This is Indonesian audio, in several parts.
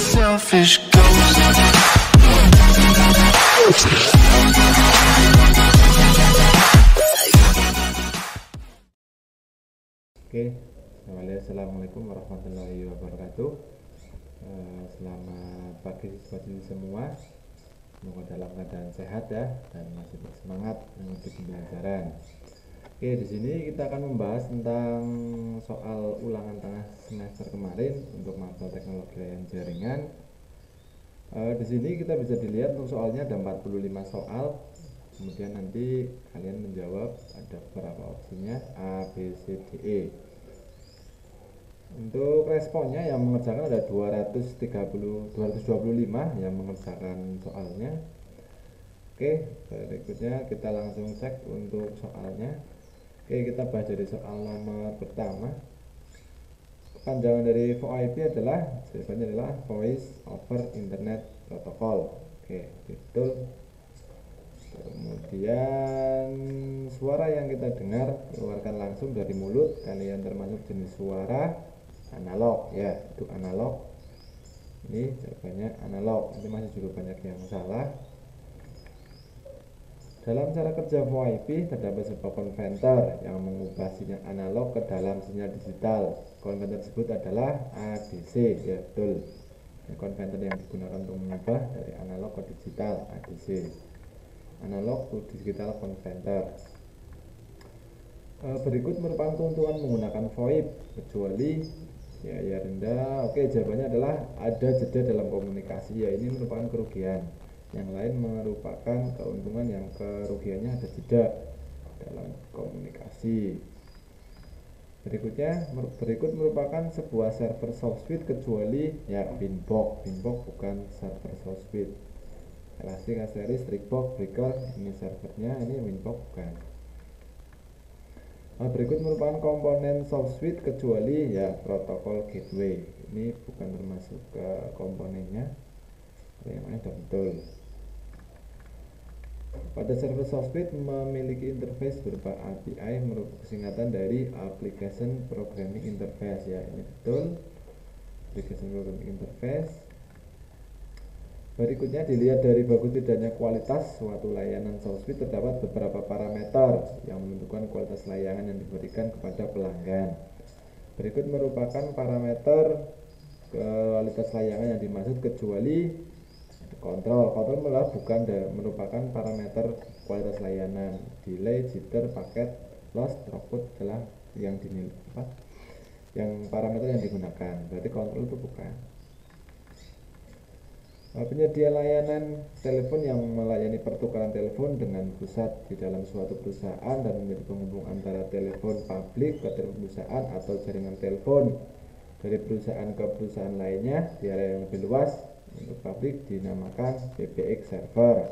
selfish ghost. Oke, assalamualaikum warahmatullahi wabarakatuh. Selamat pagi siswa-siswi semua. Semoga dalam keadaan sehat ya dan masih bersemangat mengikuti pembelajaran. Oke, di sini kita akan membahas tentang soal ulangan tengah semester kemarin untuk mata teknologi layanan jaringan. Di sini kita bisa dilihat untuk soalnya ada 45 soal. Kemudian nanti kalian menjawab, ada beberapa opsinya A, B, C, D, E. Untuk responnya yang mengerjakan ada 225 yang mengerjakan soalnya. Oke, berikutnya kita langsung cek untuk soalnya. Oke, kita bahas dari soal nomor pertama. Kepanjangan dari VoIP jawabannya adalah Voice over Internet Protocol. Oke, betul. Kemudian suara yang kita dengar keluarkan langsung dari mulut kalian termasuk jenis suara analog ya, itu analog. Ini jawabannya analog. Ini masih juga banyak yang salah. Dalam cara kerja VoIP terdapat sebuah konverter yang mengubah sinyal analog ke dalam sinyal digital. Konverter tersebut adalah ADC ya, betul. Konverter yang digunakan untuk mengubah dari analog ke digital, ADC. Analog to digital converter. Berikut merupakan keuntungan menggunakan VoIP kecuali ya rendah. Oke, jawabannya adalah ada jeda dalam komunikasi ya, ini merupakan kerugian. Yang lain merupakan keuntungan, yang kerugiannya ada jeda dalam komunikasi. Berikut merupakan sebuah server SoftSuite kecuali ya Winbox bukan server SoftSuite. Elastic Asterisk, Strixbox, Breaker, ini servernya, ini Winbox bukan. Berikut merupakan komponen SoftSuite kecuali ya protokol gateway, ini bukan termasuk ke komponennya. Yang lain sudah betul. Pada server SoftSuite memiliki interface berupa API merupakan singkatan dari Application Programming Interface ya, ini betul. Application Programming Interface. Berikutnya dilihat dari bagus tidaknya kualitas suatu layanan SoftSuite terdapat beberapa parameter yang menentukan kualitas layanan yang diberikan kepada pelanggan. Berikut merupakan parameter kualitas layanan yang dimaksud kecuali kontrol malah bukan merupakan parameter kualitas layanan. Delay, jitter, paket, loss, throughput adalah yang dinilai yang parameter yang digunakan. Berarti kontrol itu bukan. Penyedia layanan telepon yang melayani pertukaran telepon dengan pusat di dalam suatu perusahaan dan menjadi penghubung antara telepon publik ke telepon perusahaan atau jaringan telepon dari perusahaan ke perusahaan lainnya di area yang lebih luas. Untuk publik dinamakan PBX server.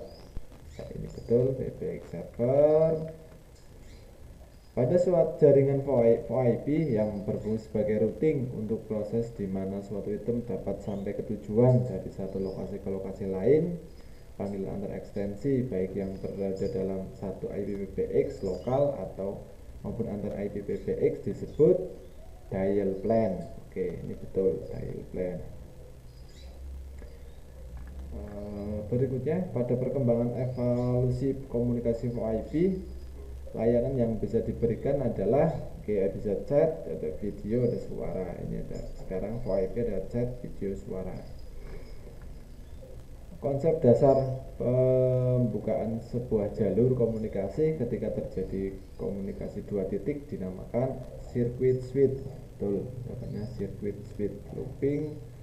Nah, ini betul, PBX server. Pada suatu jaringan VoIP yang berfungsi sebagai routing untuk proses di mana suatu item dapat sampai ke tujuan dari satu lokasi ke lokasi lain, panggilan antar ekstensi baik yang berada dalam satu IP PBX lokal atau maupun antar IP PBX disebut dial plan. Oke, ini betul, dial plan. Berikutnya, pada perkembangan evolusi komunikasi VoIP, layanan yang bisa diberikan adalah bisa chat, ada video, ada suara. Ini ada sekarang VoIP ada chat, video, suara. Konsep dasar pembukaan sebuah jalur komunikasi ketika terjadi komunikasi dua titik dinamakan circuit switch. Betul, namanya circuit switch. Looping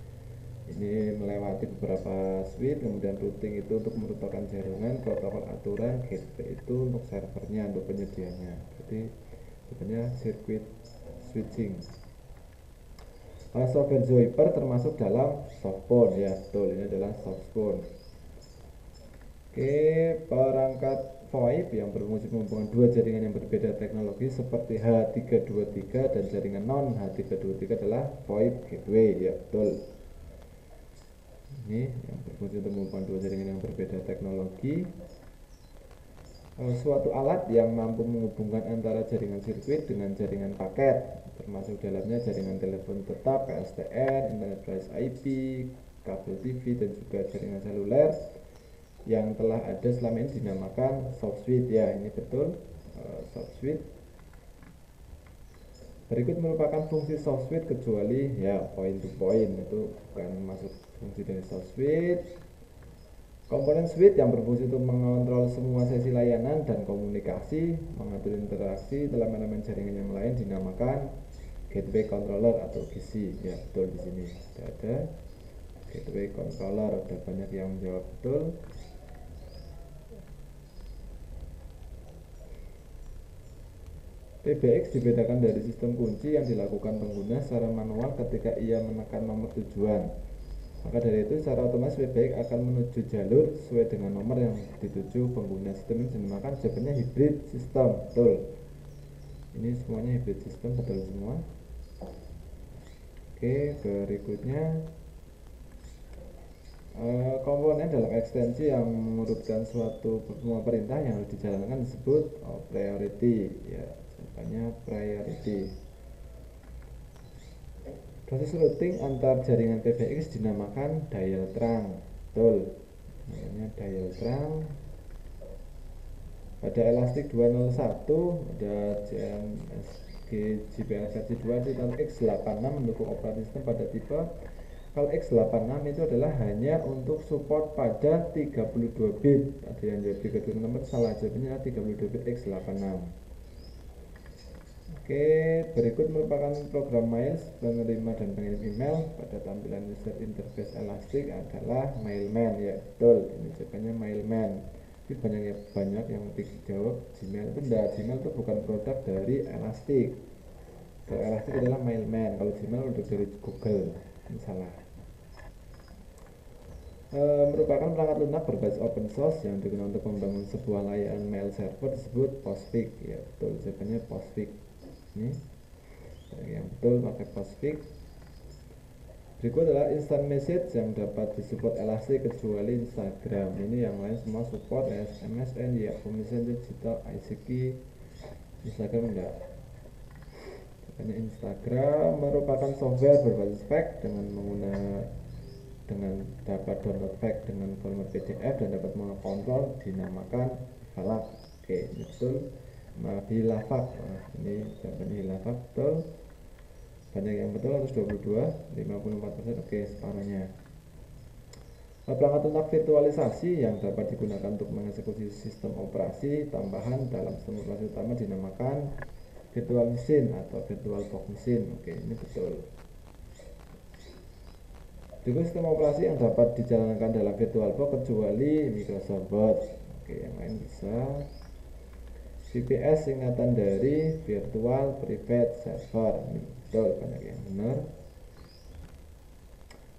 ini melewati beberapa switch, kemudian routing itu untuk merupakan jaringan, protokol aturan, gateway itu untuk servernya, untuk penyedianya. Jadi sebenarnya circuit switching. Software Zoiper termasuk dalam softphone ya, betul, ini adalah softphone. Oke, perangkat VoIP yang berfungsi menghubungkan dua jaringan yang berbeda teknologi seperti H323 dan jaringan non H323 adalah VoIP gateway ya, betul. Ini yang berfungsi untuk menghubungkan dua jaringan yang berbeda teknologi. Suatu alat yang mampu menghubungkan antara jaringan sirkuit dengan jaringan paket, termasuk dalamnya jaringan telepon tetap, PSTN, Internet Voice IP, kabel TV dan juga jaringan seluler yang telah ada selama ini dinamakan soft switch ya, ini betul soft switch. Berikut merupakan fungsi soft switch kecuali ya point to point, itu bukan masuk fungsi dari soft switch. Komponen switch yang berfungsi untuk mengontrol semua sesi layanan dan komunikasi, mengatur interaksi dalam elemen jaringan yang lain dinamakan gateway controller atau GC ya, betul di sini ada gateway controller, ada banyak yang menjawab betul. PBX dibedakan dari sistem kunci yang dilakukan pengguna secara manual ketika ia menekan nomor tujuan. Maka dari itu secara otomatis PBX akan menuju jalur sesuai dengan nomor yang dituju pengguna. Sistem ini dinamakan jawabannya hybrid system, betul. Ini semuanya hybrid system, betul semua. Oke, berikutnya komponen dalam ekstensi yang mengurutkan suatu semua perintah yang harus dijalankan disebut priority ya, jawabannya priority. Proses routing antar jaringan PBX dinamakan dial trunk, betul, namanya dial trunk. Pada elastik 201 ada GPRS versi 2 di tahun X86 mendukung operasi sistem pada tipe. Kalau X86 itu adalah hanya untuk support pada 32 bit. Ada yang jadi kedua nomor salah, jawabnya 32 bit X86. Oke, berikut merupakan program Miles penerima dan pengirim email. Pada tampilan user interface Elastic adalah Mailman ya, betul. Ini jawabannya Mailman. Tapi banyak yang dijawab Gmail itu enggak. Gmail itu bukan produk dari Elastic. Kalau Elastic adalah Mailman, kalau Gmail produk dari Google. Ini salah. Merupakan perangkat lunak berbasis open source yang digunakan untuk membangun sebuah layanan mail server disebut Postfix ya, betul, jawabannya Postfix. Ini yang betul pakai Postfix. Berikut adalah instant message yang dapat disupport Elastic kecuali Instagram. Ini yang lain semua support, MSN, Yahoo Messenger, Gmail, ICQ, Instagram enggak. Jawabannya Instagram merupakan software berbasis fax dengan dapat download fax dengan format PDF dan dapat mengontrol dinamakan Hilafak. Oke, ini betul. Hilafak. Ini jawabannya Hilafak, betul. Banyak yang betul, 122, 54%. Oke, separuhnya. Perangkat lunak virtualisasi yang dapat digunakan untuk mengeksekusi sistem operasi tambahan dalam sistem operasi utama dinamakan virtual machine atau virtual box machine. Oke, ini betul. Juga sistem operasi yang dapat dijalankan dalam VirtualBox kecuali Microsoft Word. Oke, yang lain bisa. VPS singkatan dari Virtual Private Server. Ini betul, banyak yang benar.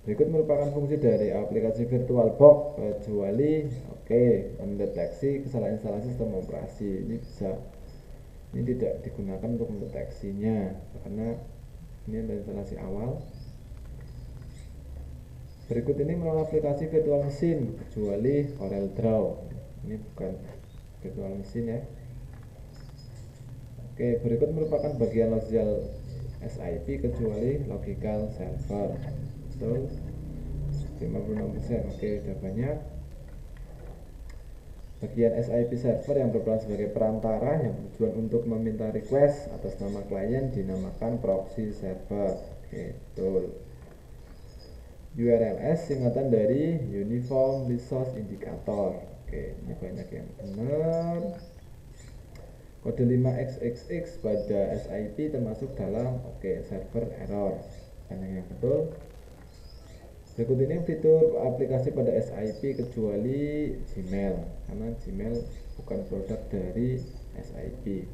Berikut merupakan fungsi dari aplikasi VirtualBox kecuali mendeteksi kesalahan instalasi sistem operasi. Ini bisa. Ini tidak digunakan untuk mendeteksinya karena ini adalah instalasi awal. Berikut ini merupakan aplikasi virtual machine kecuali CorelDRAW. Ini bukan virtual machine ya. Oke, berikut merupakan bagian logical SIP kecuali logical server. Betul. 56%. Oke, sudah banyak. Bagian SIP server yang berperan sebagai perantara yang bertujuan untuk meminta request atas nama klien dinamakan proxy server. Oke, betul. URLS singkatan dari Uniform Resource Indicator. Oke, ini banyak yang benar. Kode 5xxx pada SIP termasuk dalam server error. Banyak yang betul. Berikut ini fitur aplikasi pada SIP kecuali Gmail, karena Gmail bukan produk dari SIP.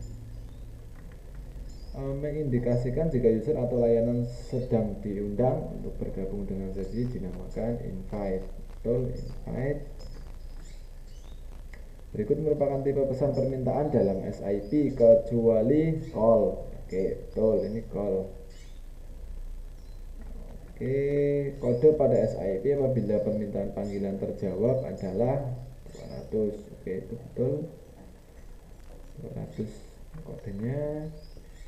Mengindikasikan jika user atau layanan sedang diundang untuk bergabung dengan sesi dinamakan invite. Betul, invite. Berikut merupakan tipe pesan permintaan dalam SIP kecuali call. Oke, betul, ini call. Oke, kode pada SIP apabila permintaan panggilan terjawab adalah 200. Oke, itu betul. 200 kodenya.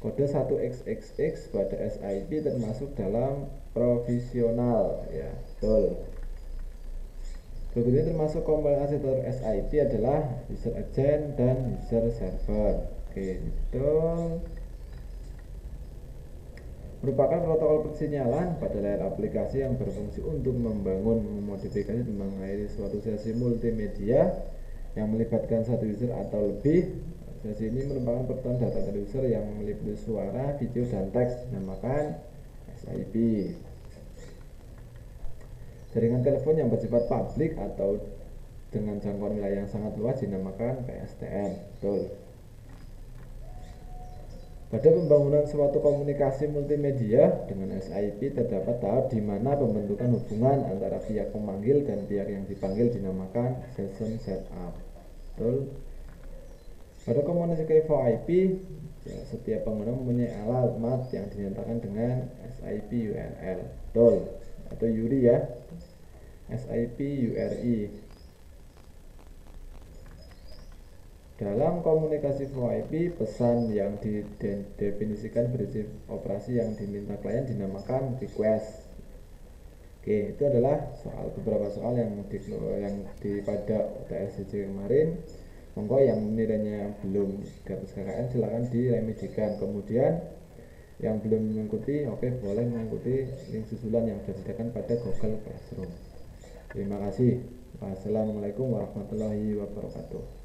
Kode 1xxx pada SIP termasuk dalam provisional ya, betul. Berikutnya termasuk komponen arsitektur SIP adalah user agent dan user server. Oke, itu merupakan protokol persinyalan pada layar aplikasi yang berfungsi untuk membangun, memodifikasi, dan mengakhiri suatu sesi multimedia yang melibatkan satu user atau lebih. Sesi ini merupakan pertemuan data dari user yang meliputi suara, video, dan teks, dinamakan SIP. Jaringan telepon yang bersifat publik atau dengan jangkauan wilayah yang sangat luas dinamakan PSTN. Betul. Pada pembangunan suatu komunikasi multimedia dengan SIP terdapat tahap di mana pembentukan hubungan antara pihak pemanggil dan pihak yang dipanggil dinamakan session setup. Betul. Pada komunikasi VoIP, setiap pengguna mempunyai alamat yang dinyatakan dengan SIP URL. Betul. Atau URI ya. SIP URI. Dalam komunikasi VoIP, pesan yang didefinisikan berisi operasi yang diminta klien dinamakan request. Oke, itu adalah beberapa soal yang pada UTS kemarin. Monggo yang nilainya belum 300 KKM silakan diremedikan. Kemudian yang belum mengikuti, oke, boleh mengikuti link susulan yang sudah disediakan pada Google Classroom. Terima kasih. Wassalamualaikum warahmatullahi wabarakatuh.